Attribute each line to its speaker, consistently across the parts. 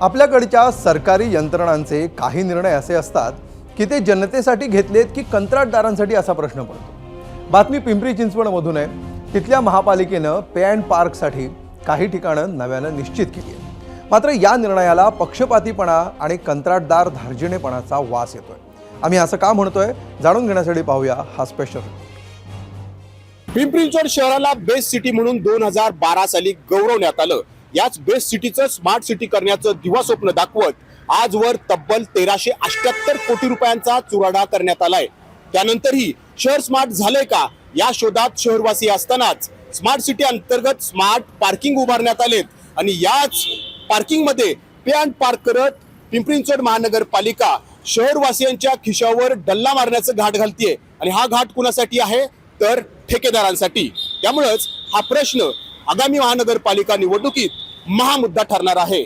Speaker 1: आपल्याकडच्या सरकारी यंत्रणांचे काही निर्णय असे असतात की ते जनतेसाठी घेतलेत की कंत्राटदारांसाठी असा प्रश्न पडतो। बातमी पिंपरी चिंचवडमधून आहे। तिथल्या महापालिकेनं पे अँड पार्कसाठी काही ठिकाणं नव्यानं निश्चित केली आहे। मात्र या निर्णयाला पक्षपातीपणा आणि कंत्राटदार धार्जिणेपणाचा वास येतोय। आम्ही असं का म्हणतोय जाणून घेण्यासाठी पाहूया हा स्पेशल रिपोर्ट।
Speaker 2: पिंपरी चिंचवड शहराला बेस्ट सिटी म्हणून 2012 साली गौरवण्यात आलं। याच बेस्ट सिटीचं स्मार्ट सिटी करण्याचं दिवास्वप्न दाखवत आजवर तब्बल 1378 कोटी रुपयांचा चुराडा करण्यात आलाय। त्यानंतरही शहर स्मार्ट झालंय का या शोधात शहरवासी असतानाच स्मार्ट सिटी अंतर्गत स्मार्ट पार्किंग उभारण्यात आलेत आणि याच पार्किंग मध्ये पे अँड पार्क करत पिंपरी चिंचवड महानगरपालिका शहरवासियांच्या खिशावर डल्ला मारण्याचं घाट घालतीये आणि हा घाट कुणासाठी आहे तर ठेकेदारांसाठी। त्यामुळेच हा प्रश्न आगामी महानगरपालिका निवडणुकीत महामुद्दा ठरणार आहे।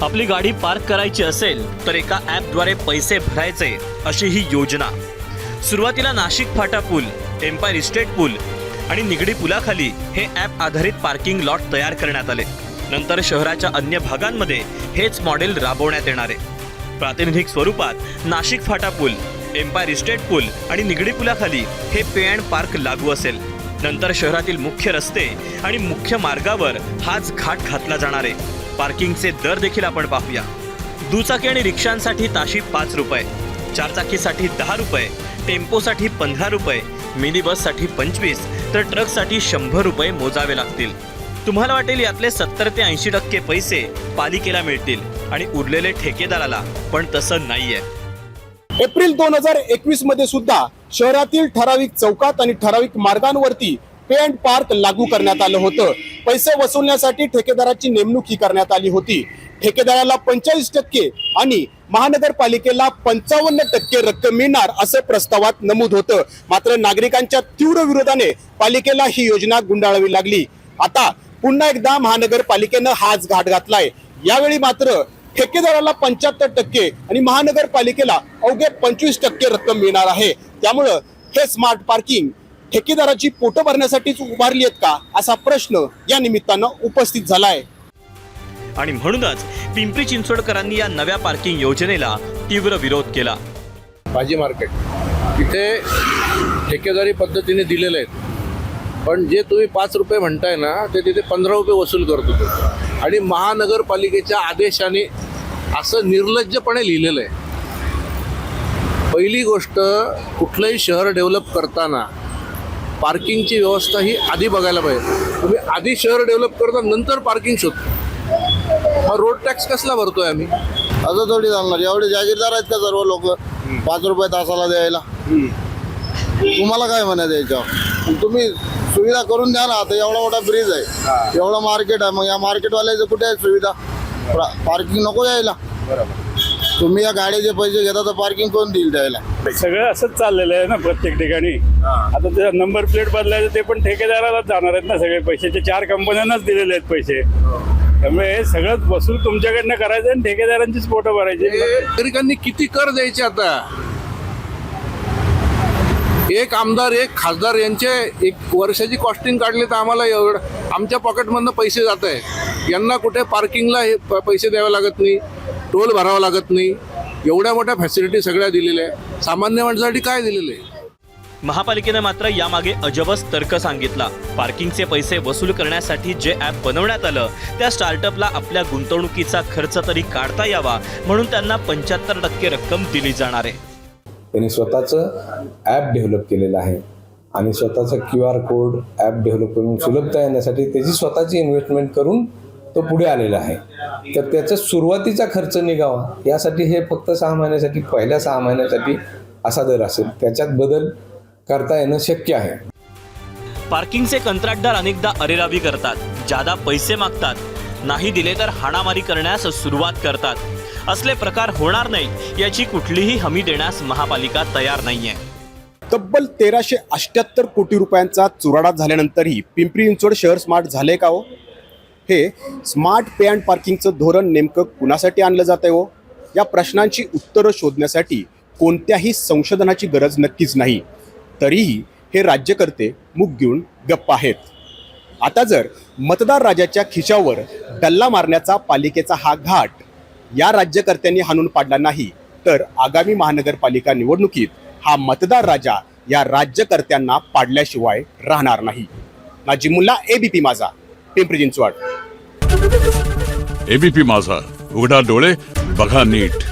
Speaker 3: आपली गाडी पार्क करायची असेल तर एका ॲपद्वारे पैसे भरायचे अशी ही योजना। सुरुवातीला नाशिक फाटा पूल, एम्पायर इस्टेट पूल आणि निगडी पुलाखाली हे ॲप आधारित पार्किंग लॉट तयार करण्यात आले। नंतर शहराच्या अन्य भागांमध्ये हेच मॉडेल राबवण्यात येणार आहे। प्रातिनिधिक स्वरूपात नाशिक फाटा पूल, एम्पायर इस्टेट पूल आणि निगडी पुलाखाली हे पे अँड पार्क लागू असेल। नंतर शहरातील मुख्य रस्ते आणि मुख्य मार्गावर हाच घाट घातला जाणार आहे। पार्किंगचे दर देखील आपण पाहूया। दुचाकी आणि रिक्षांसाठी ताशी 5 रुपये, चारचाकीसाठी 10 रुपये, टेम्पोसाठी 15 रुपये, मिनी बससाठी 25 तर ट्रकसाठी 100 रुपये मोजावे लागतील। तुम्हाला वाटेल यातले 70 ते 80% पैसे पालिकेला मिळतील आणि उरलेले ठेकेदाराला, पण तसं नाहीये।
Speaker 2: एप्रिल 2021 मध्ये सुद्धा शहरातील ठराविक चौकात आणि ठराविक मार्गांवरती पे अँड पार्क लागू करण्यात आलं होतं। पैसे वसूलण्यासाठी ठेकेदाराची नेमणूक ही करण्यात आली होती। ठेकेदाराला 45% आणि महानगरपालिकेला 55% रक्कम मिळणार असं प्रस्तावात नमूद होतं। मात्र नागरिकांच्या तीव्र विरोधाने पालिकेला ही योजना गुंडाळावी लागली। आता पुन्हा एकदा महानगरपालिकेनं हाच घाट घातलाय। यावेळी मात्र ठेकेदाराला 75% आणि महानगरपालिकेला अवघे 25% रक्कम मिळणार आहे। त्यामुळं हे स्मार्ट पार्किंग ठेकेदाराची पोटं भरण्यासाठीच उभारली आहेत का असा प्रश्न या निमित्तानं उपस्थित झालाय।
Speaker 3: आणि म्हणूनच पिंपरी चिंचवडकरांनी या नव्या पार्किंग योजनेला तीव्र विरोध केला।
Speaker 4: भाजी मार्केट तिथे ठेकेदारी पद्धतीने दिलेले आहेत, पण जे तुम्ही 5 रुपये म्हणताय ना ते तिथे 15 रुपये वसूल करतो आणि महानगरपालिकेच्या आदेशाने असं निर्लज्जपणे लिहिलेलं आहे। पहिली गोष्ट, कुठलंही शहर डेव्हलप करताना पार्किंगची व्यवस्था ही आधी बघायला पाहिजे। तुम्ही आधी शहर डेव्हलप करता नंतर पार्किंग शोधतो। मग रोड टॅक्स कसला भरतोय आम्ही?
Speaker 5: असं थोडी चालणार। एवढे जागीरदार आहेत का सर्व लोक 5 रुपये तासाला द्यायला? तुम्हाला काय म्हणायचं याच्यावर? तुम्ही सुविधा करून द्या ना। आता एवढा मोठा ब्रिज आहे, एवढं मार्केट आहे, मग या मार्केटवाल्याचं कुठे आहे सुविधा? पार्किंग नको यायला? तुम्ही या गाडीचे पैसे घेता तर पार्किंग कोण देईल द्यायला?
Speaker 6: सगळं असंच चाललेलं आहे ना प्रत्येक ठिकाणी। आता ते नंबर प्लेट बदलायचं ते पण ठेकेदारालाच जाणार आहेत ना सगळे पैसे। ते 4 कंपन्यांनाच दिलेले आहेत पैसे। त्यामुळे हे सगळं वसूल तुमच्याकडनं करायचं आणि ठेकेदारांचीच पोटं भरायची।
Speaker 4: नागरिकांनी किती कर द्यायचे? आता एक आमदार, एक खासदार यांचे 1 वर्षाची कॉस्टिंग काढली तर आम्हाला एवढं आमच्या पॉकेटमधनं पैसे जात आहे। यांना कुठे पार्किंगला हे पैसे द्यावे लागत नाही, टोल भरावा लागत नाही। एवढ्या मोठ्या फॅसिलिटी सगळ्या दिलेल्या आहे, सामान्य माणसासाठी काय दिलेलं आहे?
Speaker 3: महापालिकेने मात्र यामागे अजबच तर्क सांगितला। पार्किंगचे पैसे वसूल करण्यासाठी जे ॲप बनवण्यात आलं त्या स्टार्टअपला आपल्या गुंतवणुकीचा खर्च तरी काढता यावा म्हणून त्यांना 75% रक्कम दिली जाणार आहे।
Speaker 7: त्यांनी स्वतःचं ॲप डेव्हलप केलेलं आहे आणि स्वतःचा QR कोड ॲप डेव्हलप करून सुलभता येण्यासाठी त्याची स्वतःची इन्व्हेस्टमेंट करून तो पुढे आलेला आहे। तर त्याचा सुरुवातीचा खर्च निघावा यासाठी हे फक्त 6 महिन्यासाठी, पहिल्या 6 महिन्यासाठी असा दर असेल, त्याच्यात बदल करता येणं शक्य आहे।
Speaker 3: पार्किंगचे कंत्राटदार अनेकदा अरेरावी करतात, जादा पैसे मागतात, नाही दिले तर हाणामारी करण्यास सुरुवात करतात। असले प्रकार होणार नाही याची कुठलीही हमी देण्यास महापालिका तयार नाहीये।
Speaker 2: तब्बल 1378 कोटी रुपयांचा चुराडा झाल्यानंतरही पिंपरी चिंचवड शहर स्मार्ट झाले का हो? हे स्मार्ट पे अँड पार्किंगचं धोरण नेमकं कुणासाठी आणलं जात आहे हो? या प्रश्नांची उत्तरं शोधण्यासाठी कोणत्याही संशोधनाची गरज नक्कीच नाही। तरीही हे राज्यकर्ते मुग घेऊन गप्प आहेत। आता जर मतदार राजाच्या खिशावर डल्ला मारण्याचा पालिकेचा हा घाट या राज्यकर्त्यांनी हाणून पाडला नाही तर आगामी महानगरपालिका निवडणुकीत हा मतदार राजा या राज्यकर्त्यांना पाडल्याशिवाय राहणार नाही. नाजिमुल्ला, एबीपी माझा, पिंपरी चिंचवड.
Speaker 8: एबीपी माझा, उघडा डोळे बघा नीट.